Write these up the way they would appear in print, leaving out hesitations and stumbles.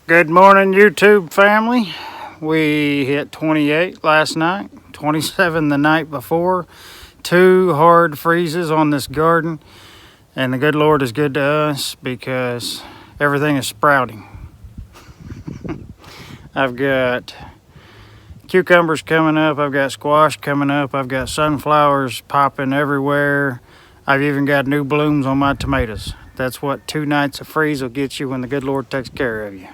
Good morning, YouTube family. We hit 28 last night, 27 the night before. 2 hard freezes on this garden, and the good Lord is good to us because everything is sprouting. I've got cucumbers coming up, I've got squash coming up, I've got sunflowers popping everywhere. I've even got new blooms on my tomatoes. That's what 2 nights of freeze will get you when the good Lord takes care of you.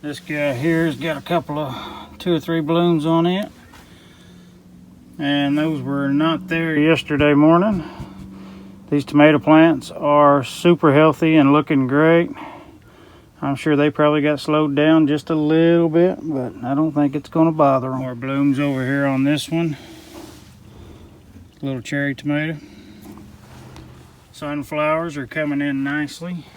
This guy here's got a couple of 2 or 3 blooms on it, and those were not there yesterday morning. These tomato plants are super healthy and looking great. I'm sure they probably got slowed down just a little bit, but I don't think it's going to bother them. More blooms over here on this one. Little cherry tomato. Sunflowers are coming in nicely.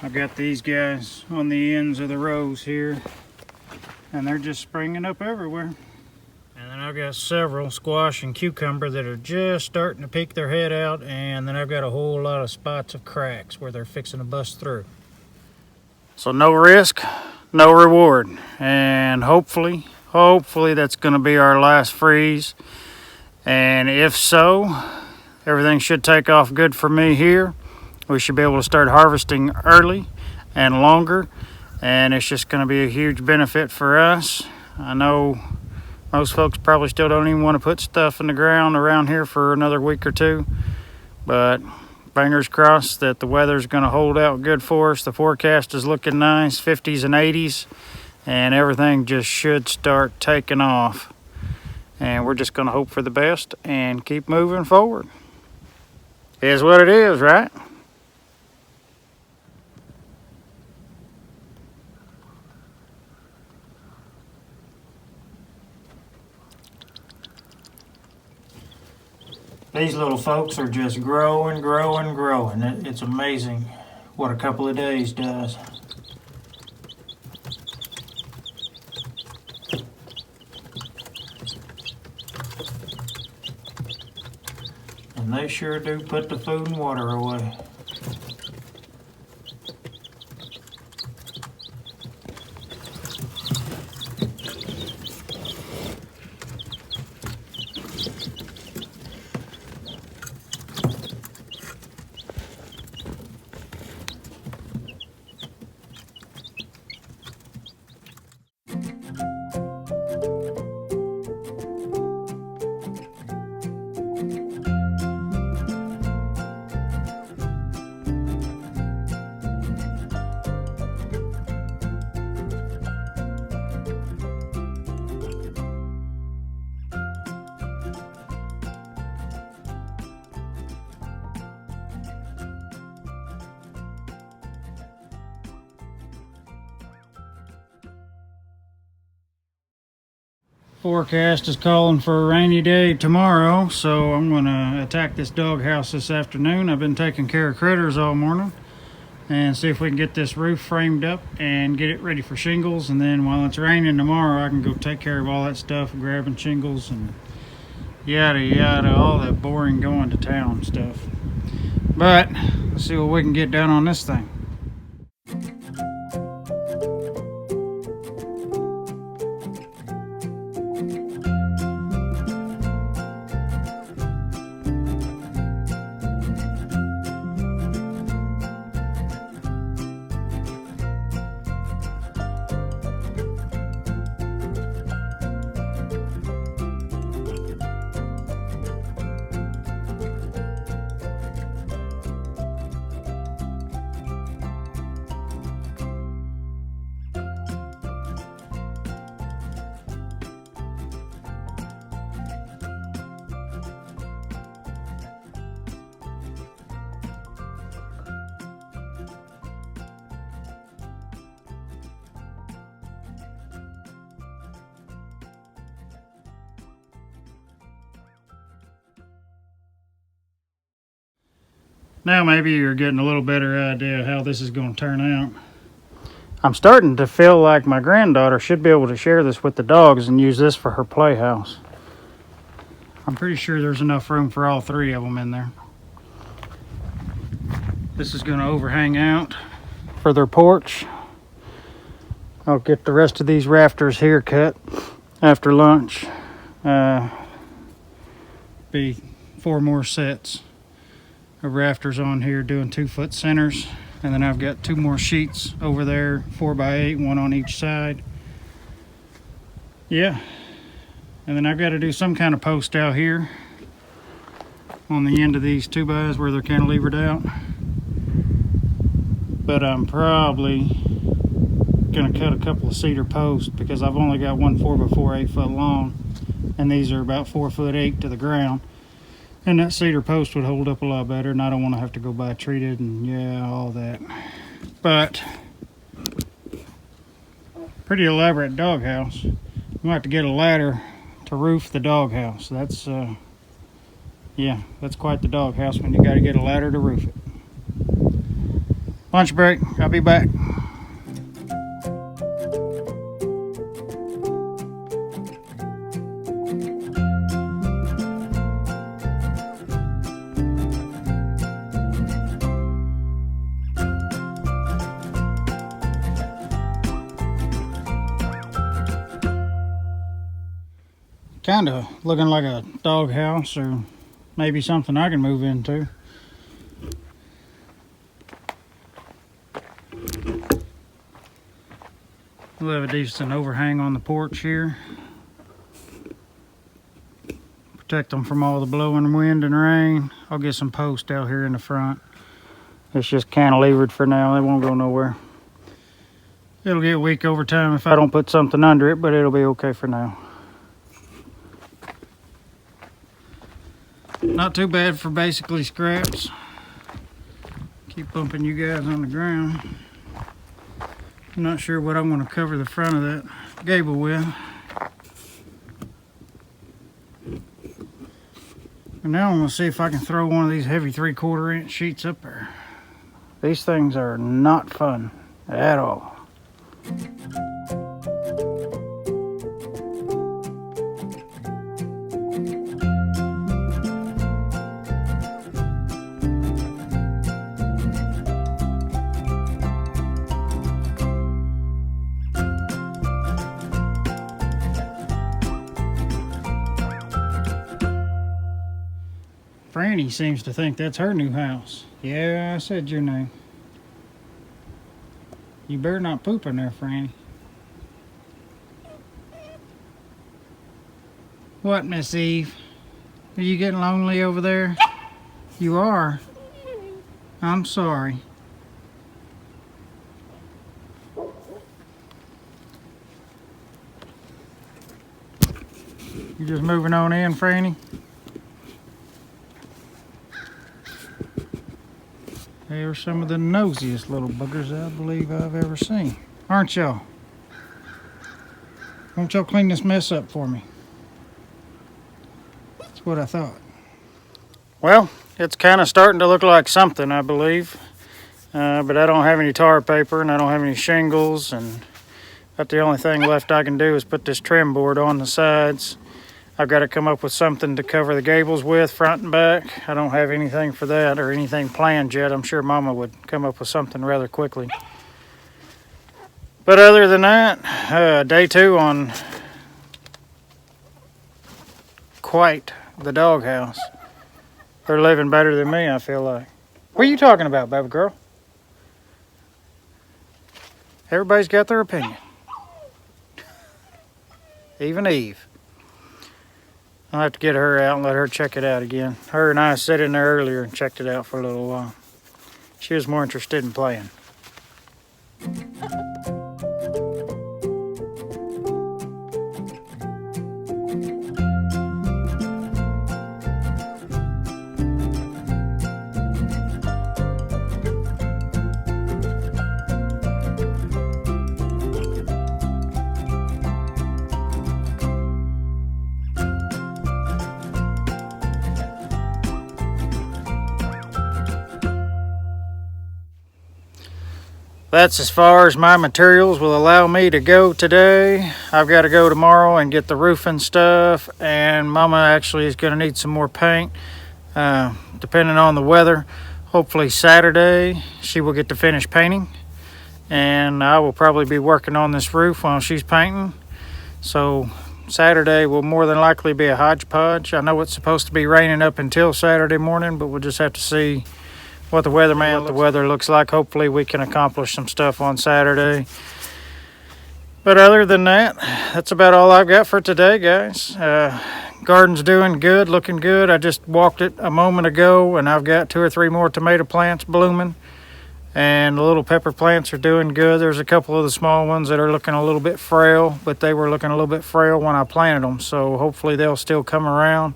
I've got these guys on the ends of the rows here, and they're just springing up everywhere. And then I've got several squash and cucumber that are just starting to peek their head out, and then I've got a whole lot of spots of cracks where they're fixing to bust through. So no risk, no reward, and hopefully that's going to be our last freeze. And if so, everything should take off good for me here. We should be able to start harvesting early and longer, and it's just going to be a huge benefit for us. I know most folks probably still don't even want to put stuff in the ground around here for another week or 2, but fingers crossed that the weather's going to hold out good for us. The forecast is looking nice, 50s and 80s, and everything just should start taking off. And we're just going to hope for the best and keep moving forward. It is what it is, right? These little folks are just growing. It's amazing what a couple of days does. And they sure do put the food and water away. Forecast is calling for a rainy day tomorrow, so I'm going to attack this doghouse this afternoon. I've been taking care of critters all morning and see if we can get this roof framed up and get it ready for shingles. And then while it's raining tomorrow, I can go take care of all that stuff, grabbing shingles and yada yada, all that boring going to town stuff. But let's see what we can get done on this thing. Now maybe you're getting a little better idea how this is going to turn out. I'm starting to feel like my granddaughter should be able to share this with the dogs and use this for her playhouse. I'm pretty sure there's enough room for all 3 of them in there. This is going to overhang out for their porch. I'll get the rest of these rafters here cut after lunch. Be 4 more sets of rafters on here doing 2-foot centers. And then I've got 2 more sheets over there, 4x8, 1 on each side. Yeah. And then I've got to do some kind of post out here on the end of these 2x where they're cantilevered out. But I'm probably gonna cut a couple of cedar posts because I've only got one 4x4 8-foot long, and these are about 4'8" to the ground. And that cedar post would hold up a lot better, and I don't want to have to go buy treated and yeah, all that. But pretty elaborate doghouse. You might have to get a ladder to roof the doghouse. That's yeah, that's quite the doghouse when you got to get a ladder to roof it. Lunch break. I'll be back. Kind of looking like a doghouse, or maybe something I can move into. We'll have a decent overhang on the porch here. Protect them from all the blowing wind and rain. I'll get some posts out here in the front. It's just cantilevered for now. They won't go nowhere. It'll get weak over time if I don't put something under it, but it'll be okay for now. Not too bad for basically scraps. Keep bumping you guys on the ground. I'm not sure what I'm going to cover the front of that gable with. And now I'm going to see if I can throw one of these heavy 3/4 inch sheets up there. These things are not fun at all. Franny seems to think that's her new house. Yeah, I said your name. You better not poop in there, Franny. What, Miss Eve? Are you getting lonely over there? You are? I'm sorry. You just moving on in, Franny? They are some of the nosiest little buggers I believe I've ever seen. Aren't y'all? Won't y'all clean this mess up for me? That's what I thought. Well, it's kind of starting to look like something, I believe. But I don't have any tar paper and I don't have any shingles. And about the only thing left I can do is put this trim board on the sides. I've got to come up with something to cover the gables with, front and back. I don't have anything for that or anything planned yet. I'm sure Mama would come up with something rather quickly. But other than that, day 2 on quite the doghouse. They're living better than me, I feel like. What are you talking about, baby girl? Everybody's got their opinion. Even Eve. I'll have to get her out and let her check it out again. Her and I sat in there earlier and checked it out for a little while. She was more interested in playing. That's as far as my materials will allow me to go today. I've got to go tomorrow and get the roofing stuff, and Mama actually is going to need some more paint, depending on the weather. Hopefully Saturday she will get to finish painting, and I will probably be working on this roof while she's painting. So Saturday will more than likely be a hodgepodge. I know it's supposed to be raining up until Saturday morning, but we'll just have to see what the weather looks like. Hopefully we can accomplish some stuff on Saturday. But other than that, that's about all I've got for today, guys. Garden's doing good, looking good. I just walked it a moment ago, and I've got 2 or 3 more tomato plants blooming. And the little pepper plants are doing good. There's a couple of the small ones that are looking a little bit frail, but they were looking a little bit frail when I planted them. So hopefully they'll still come around.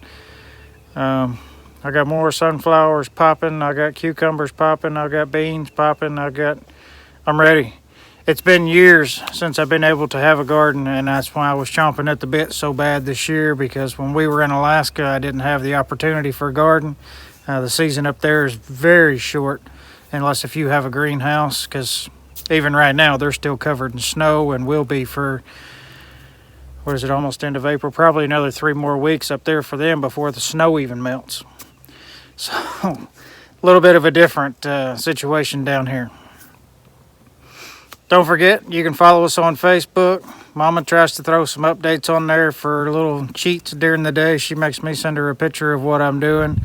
I got more sunflowers popping. I got cucumbers popping. I got beans popping. I'm ready. It's been years since I've been able to have a garden, and that's why I was chomping at the bit so bad this year, because when we were in Alaska, I didn't have the opportunity for a garden. The season up there is very short, unless if you have a greenhouse, because even right now, they're still covered in snow and will be for, what is it, almost end of April, probably another 3 more weeks up there for them before the snow even melts. So, a little bit of a different situation down here. Don't forget, you can follow us on Facebook. Mama tries to throw some updates on there for little cheats during the day. She makes me send her a picture of what I'm doing,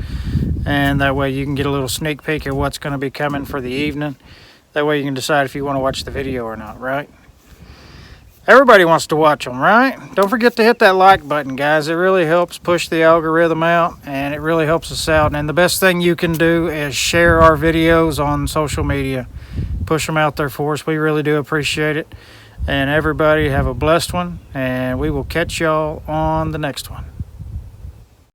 and that way you can get a little sneak peek of what's going to be coming for the evening. That way you can decide if you want to watch the video or not, right? Everybody wants to watch them, right? Don't forget to hit that like button, guys. It really helps push the algorithm out, and it really helps us out. And the best thing you can do is share our videos on social media. Push them out there for us. We really do appreciate it. And everybody have a blessed one, and we will catch y'all on the next one.